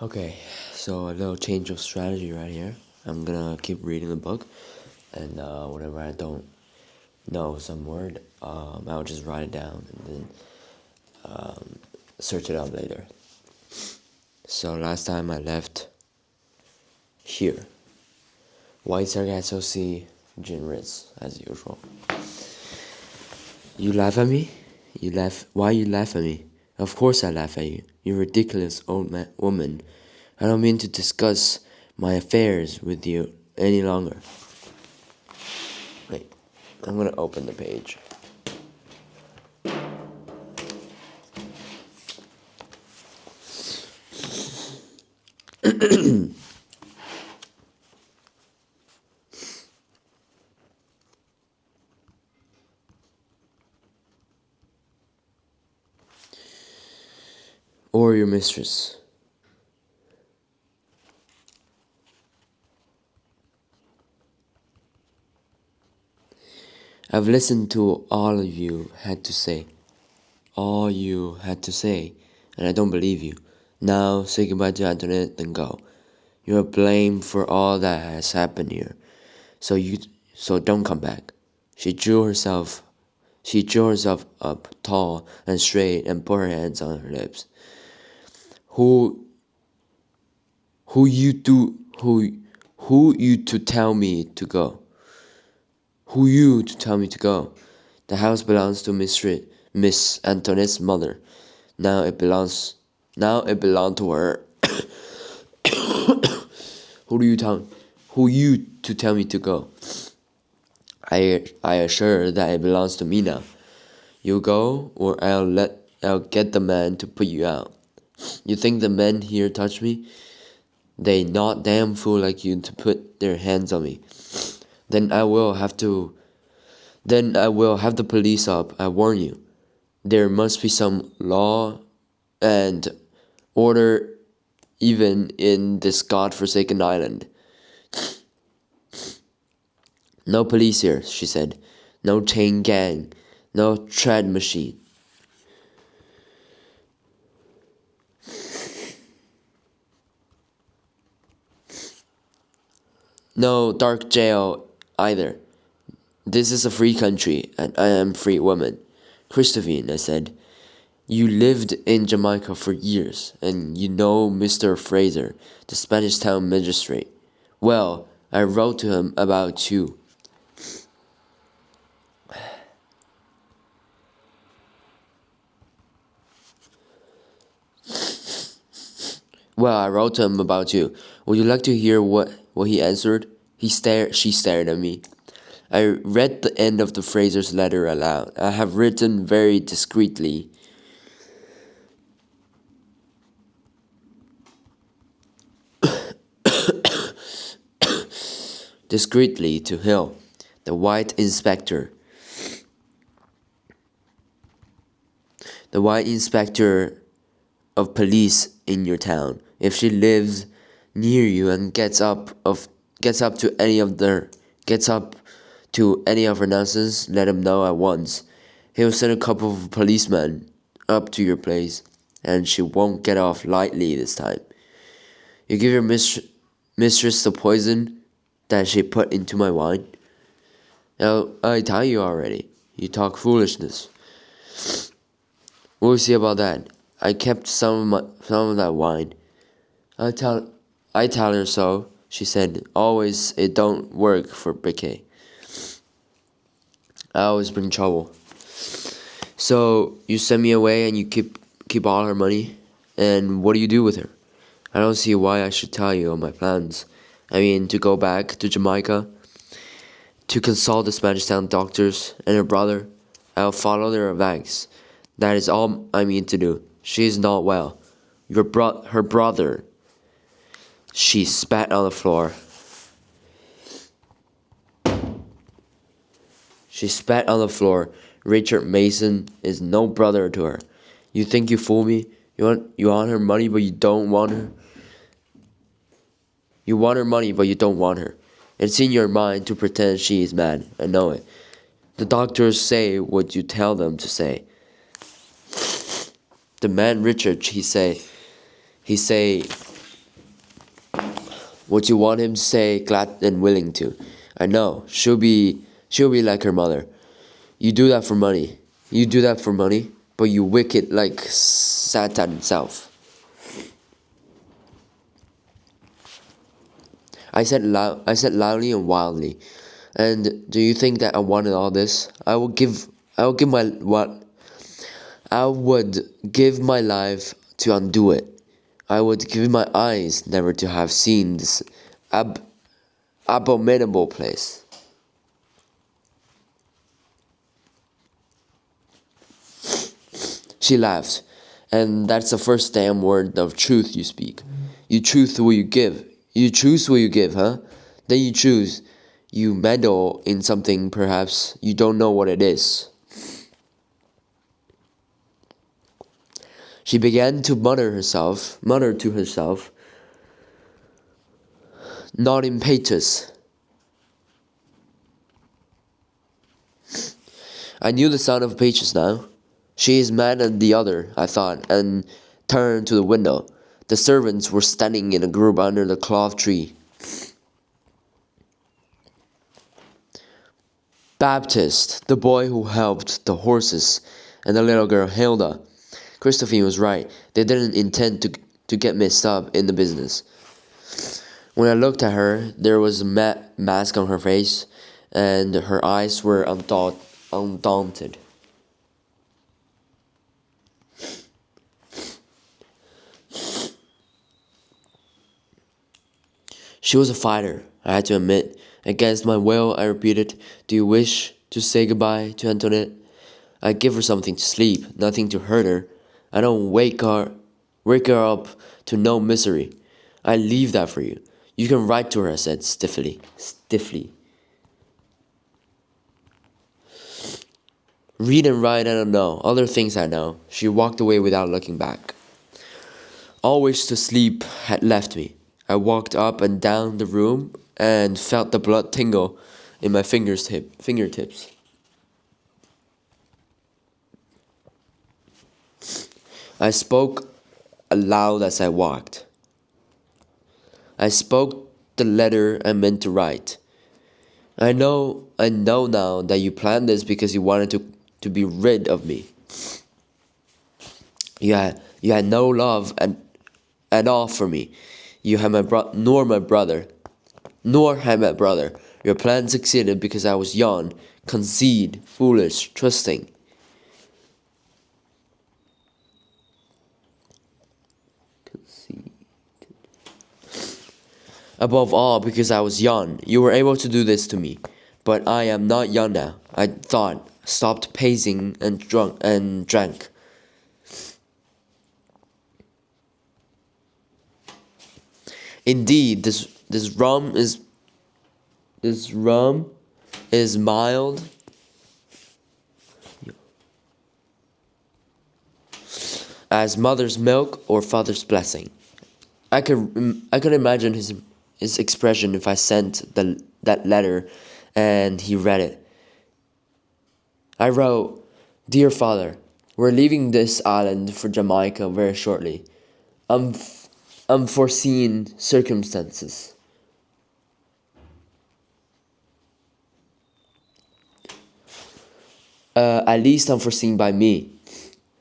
Okay, so a little change of strategy right here. I'm gonna keep reading the book, and whenever I don't know some word, I'll just write it down and then search it up later. So last time I left here. White Sargasso Sea, gin Rhys, as usual. You laugh at me? You laugh? Why you laugh at me? Of course I laugh at you. You ridiculous old woman. I don't mean to discuss my affairs with you any longer. Wait, I'm gonna open the page. Or your mistress. I've listened to all you had to say. All you had to say, and I don't believe you. Now say goodbye to Antoinette and go. You are blamed for all that has happened here. So don't come back. She drew herself up tall and straight and put her hands on her lips. Who who you do who you to tell me to go? Who you to tell me to go? The house belongs to Miss Antoinette's mother. Now it belongs to her. Who you to tell me to go? I assure her that it belongs to me now. You go, or I'll get the man to put you out. You think the men here touch me? They not damn fool like you to put their hands on me. Then I will have the police up, I warn you. There must be some law and order even in this god-forsaken island. No police here, she said. No chain gang. No tread machine. No dark jail either. This is a free country, and I am free woman. Christophine, I said, you lived in Jamaica for years, and you know Mr. Fraser, the Spanish town magistrate. Well, I wrote to him about you. Well, I wrote to him about you. Would you like to hear what he answered? She stared at me. I read the end of the Fraser's letter aloud. I have written very discreetly. Discreetly to Hill, the white inspector. The white inspector of police in your town. If she lives near you and gets up to any of her nonsense, let him know at once. He'll send a couple of policemen up to your place, and she won't get off lightly this time. You give your mistress the poison that she put into my wine? Now, I tell you already, you talk foolishness. We'll see about that. I kept some of that wine. I tell her so, she said. Always it don't work for Briquet. I always bring trouble. So you send me away and you keep all her money? And what do you do with her? I don't see why I should tell you my plans. I mean, to go back to Jamaica, to consult the Spanish town doctors and her brother. I'll follow their advice. That is all I mean to do. She is not well. Her brother. She spat on the floor. She spat on the floor. Richard Mason is no brother to her. You think you fool me? You want her money, but you don't want her? You want her money, but you don't want her. It's in your mind to pretend she is mad. I know it. The doctors say what you tell them to say. The man Richard, he say, what you want him to say, glad and willing to. I know, she'll be like her mother. You do that for money. You do that for money, but you wicked like Satan himself. I said loudly and wildly. And do you think that I wanted all this? I will give my what I would give my life to undo it. I would give my eyes never to have seen this ab- abominable place. She laughed. And that's the first damn word of truth you speak. You truth will you give. You choose will you give, huh? Then you choose. You meddle in something perhaps you don't know what it is. She began to mutter to herself, not impetus. I knew the sound of pages now. She is mad at the other, I thought, and turned to the window. The servants were standing in a group under the cloth tree. Baptist, the boy who helped the horses, and the little girl Hilda. Christophine was right. They didn't intend to get mixed up in the business. When I looked at her, there was a mask on her face, and her eyes were undaunted. She was a fighter, I had to admit. Against my will, I repeated, "Do you wish to say goodbye to Antoinette?" I give her something to sleep, nothing to hurt her. I don't wake her up to no misery. I leave that for you. You can write to her, I said stiffly. Read and write, I don't know. Other things I know. She walked away without looking back. All wish to sleep had left me. I walked up and down the room and felt the blood tingle in my fingertips. I spoke aloud as I walked. I spoke the letter I meant to write. I know now that you planned this because you wanted to be rid of me. You had no love at all for me. You had nor had my brother. Your plan succeeded because I was young, conceited, foolish, trusting. Above all, because I was young, you were able to do this to me. But I am not young now. I thought, stopped pacing and drank. Indeed, this rum is mild as mother's milk or father's blessing. I could imagine his expression if I sent that letter and he read it. I wrote, "Dear Father, we're leaving this island for Jamaica very shortly. Unforeseen circumstances at least unforeseen by me,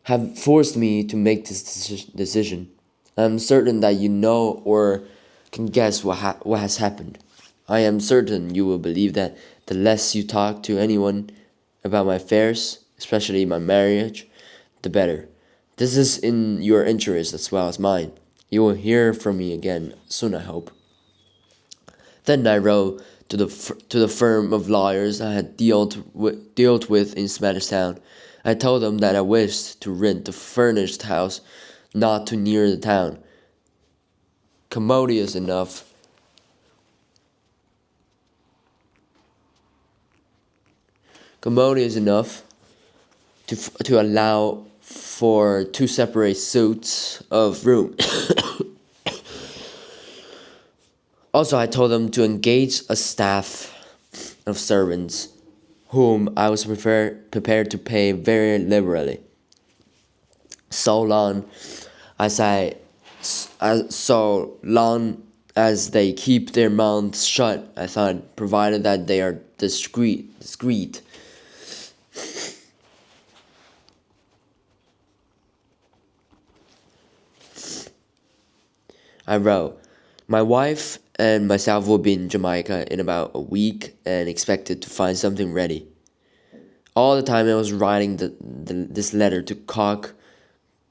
have forced me to make this decision. I'm certain that you know or can guess what has happened. I am certain you will believe that the less you talk to anyone about my affairs, especially my marriage, the better. This is in your interest as well as mine. You will hear from me again soon, I hope." Then I wrote to the firm of lawyers I had dealt with in Spanish Town. I told them that I wished to rent a furnished house not too near the town, commodious enough commodious enough to allow for two separate suites of room. Also, I told them to engage a staff of servants whom I was prepared to pay very liberally, so long as I so long as they keep their mouths shut, I thought, provided that they are discreet. I wrote, my wife and myself will be in Jamaica in about a week and expected to find something ready. All the time I was writing this letter to Cock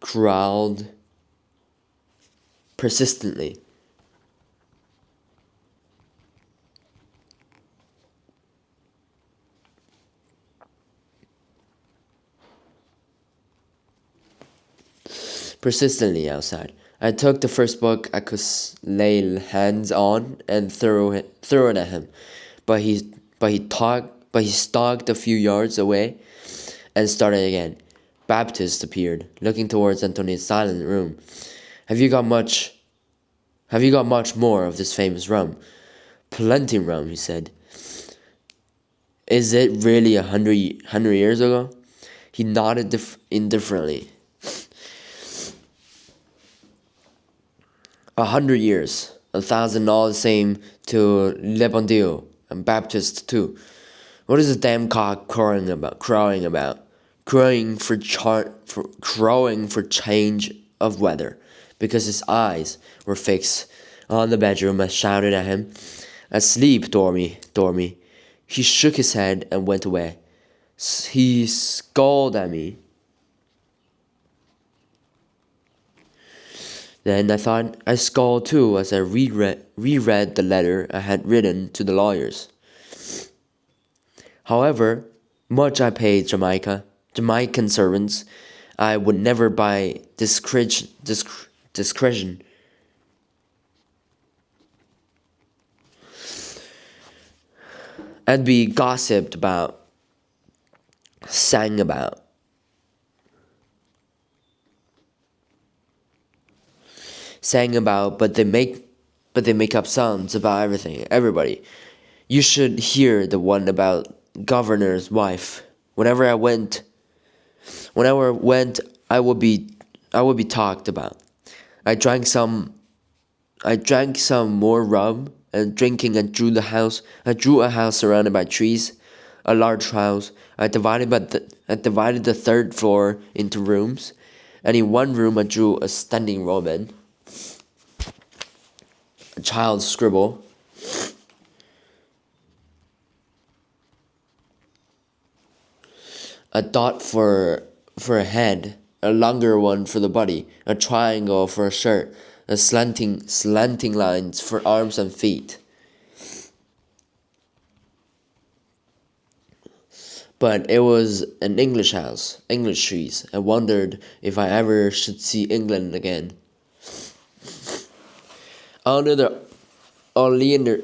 growled persistently. Persistently outside. I took the first book I could lay hands on and threw it at him, but he stalked a few yards away and started again. Baptist appeared, looking towards Antonia's silent room. Have you got much? Have you got much more of this famous rum? Plenty rum, he said. Is it really 100 years ago? He nodded indifferently. 100 years, 1,000 all the same to Le Bon Dieu and Baptist too. What is the damn cock crowing about? Crowing for change of weather, because his eyes were fixed on the bedroom. I shouted at him, "Asleep, Dormy." He shook his head and went away. He scolded at me. Then I thought I scolded too as I reread the letter I had written to the lawyers. However much I paid Jamaican servants, I would never by discretion and be gossiped about, sang about. But they make up songs about everybody. You should hear the one about governor's wife. Whenever I went, I would be talked about. I drank some I drank some more rum, and drinking I drew a house surrounded by trees, a large house. I divided the third floor into rooms, and in one room I drew a standing Roman, a child's scribble, a dot for a head, a longer one for the body, a triangle for a shirt, a slanting lines for arms and feet. But it was an English house, English trees. I wondered if I ever should see England again. Under the Oleanders,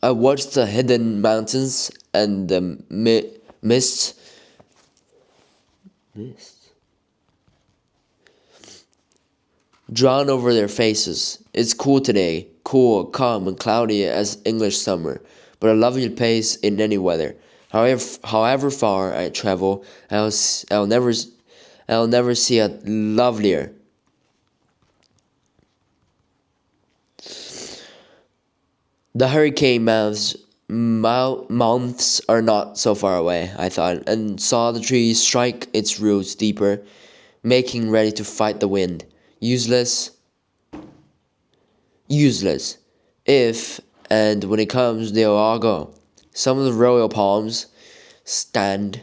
I watched the hidden mountains and the mists drawn over their faces. It's cool today, cool, calm, and cloudy as English summer, but a lovely place in any weather. However far I travel, I'll never see a lovelier. The hurricane mouths are not so far away, I thought, and saw the tree strike its roots deeper, making ready to fight the wind. Useless. If and when it comes, they'll all go. Some of the royal palms stand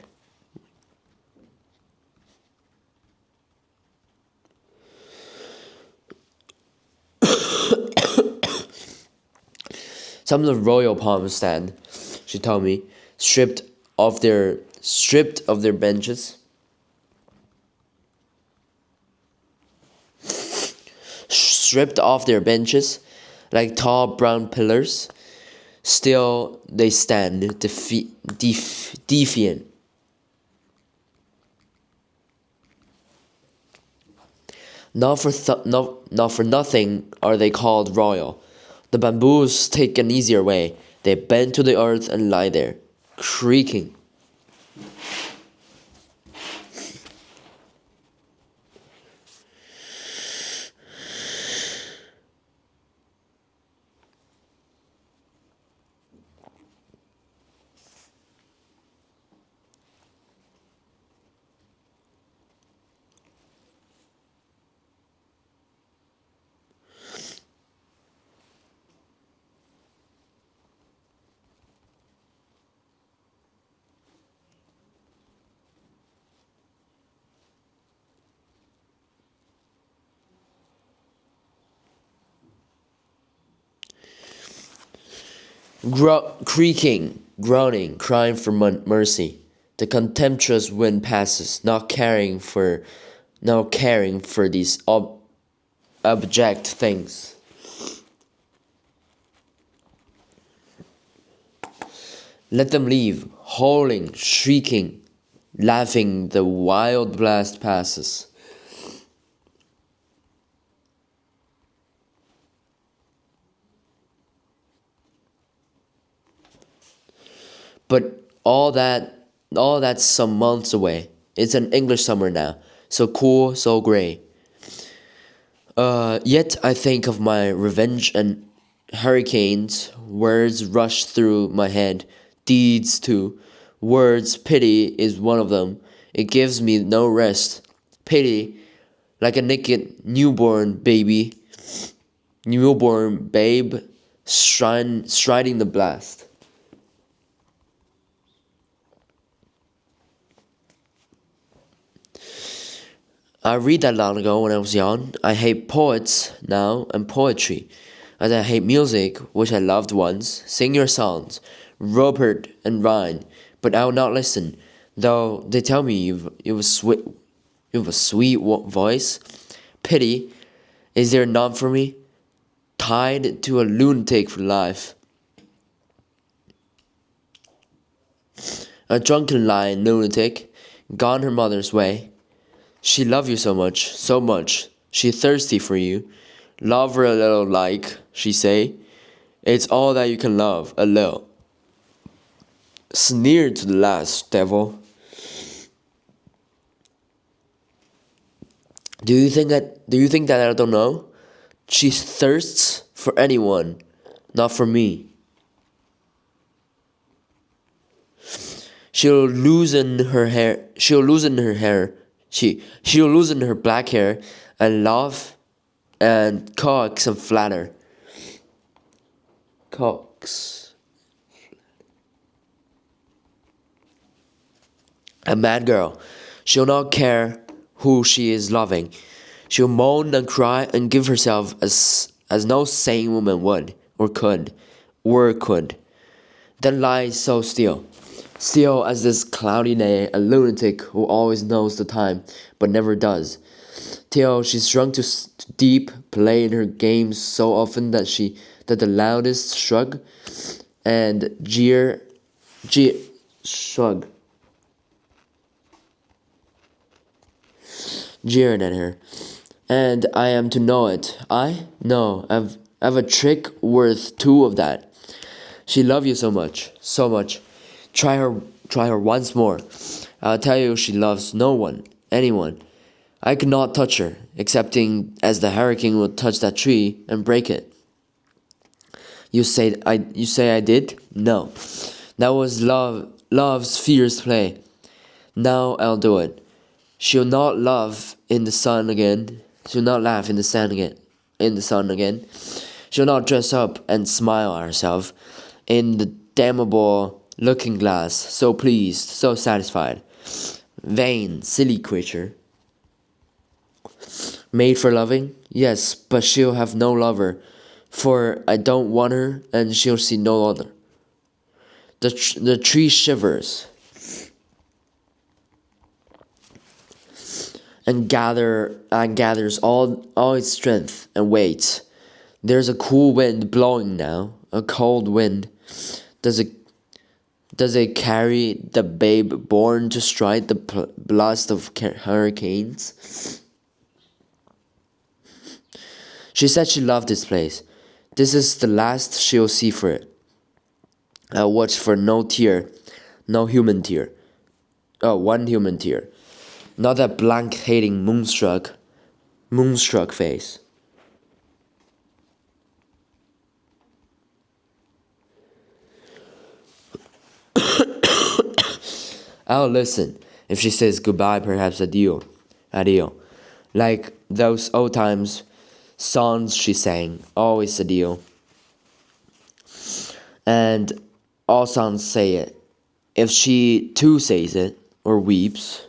Some of the royal palms stand, she told me, stripped of their benches, stripped off their benches, like tall brown pillars. Still they stand defiant. Not for nothing are they called royal. The bamboos take an easier way. They bend to the earth and lie there, creaking. Creaking, groaning, crying for mercy. The contemptuous wind passes, not caring for these abject things. Let them leave, howling, shrieking, laughing. The wild blast passes. But all that's some months away. It's an English summer now, so cool, so gray. Yet I think of my revenge and hurricanes. Words rush through my head, deeds too. Words, pity is one of them. It gives me no rest. Pity, like a naked newborn babe, striding the blast. I read that long ago when I was young. I hate poets now and poetry, as I hate music, which I loved once. Sing your songs, Rupert and Rhine, but I will not listen, though they tell me you have a sweet voice. Pity, is there none for me? Tied to a lunatic for life. A drunken lying lunatic, gone her mother's way. She love you so much, so much. She thirsty for you. Love her a little like, she say. It's all that you can love, a little. Sneer to the last, devil. Do you think that I don't know? She thirsts for anyone, not for me. She'll loosen her black hair and laugh and coax and flatter. Coax. A mad girl. She'll not care who she is loving. She'll moan and cry and give herself as no sane woman would or could. Then lie so still. Still as this cloudy day, a lunatic who always knows the time, but never does. Till she's drunk to deep, playing her games so often that the loudest shrug and jeer shrug jeered at her. And I am to know it. I? No, I've a trick worth two of that. She love you so much, so much. Try her once more. I'll tell you she loves no one, anyone. I could not touch her, excepting as the hurricane would touch that tree and break it. You say I did? No. That was love's fierce play. Now I'll do it. She'll not love in the sun again. She'll not laugh in the sun again. She'll not dress up and smile at herself in the damnable looking glass, so pleased, so satisfied. Vain, silly creature. Made for loving? Yes, but she'll have no lover, for I don't want her, and she'll see no other. The tree shivers and gathers all its strength and waits. There's a cool wind blowing now, a cold wind. Does it carry the babe born to strike the blast of hurricanes? She said she loved this place. This is the last she'll see for it. I'll watch for no tear, no human tear. Oh, one human tear. Not that blank hating moonstruck face. I'll listen. If she says goodbye, perhaps adieu. Like those old times songs she sang, always adieu. And all songs say it. If she too says it, or weeps,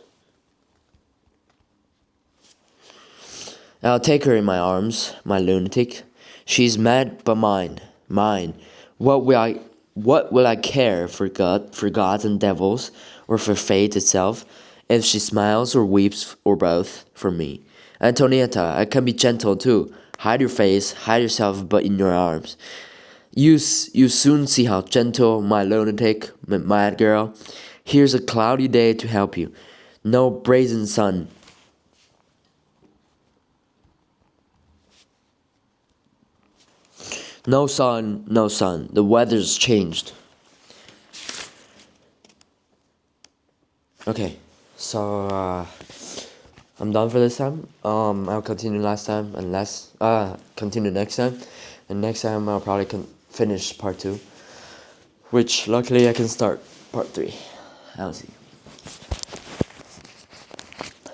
I'll take her in my arms, my lunatic. She's mad but mine. What What will I care for gods and devils, or for fate itself, if she smiles or weeps or both for me? Antonietta, I can be gentle too. Hide your face, hide yourself, but in your arms. You soon see how gentle, my lunatic, my mad girl. Here's a cloudy day to help you. No brazen sun. No sun, no sun. The weather's changed. Okay, so I'm done for this time. I'll continue last time and continue next time, and next time I'll probably finish part two, which luckily I can start part three. I'll see.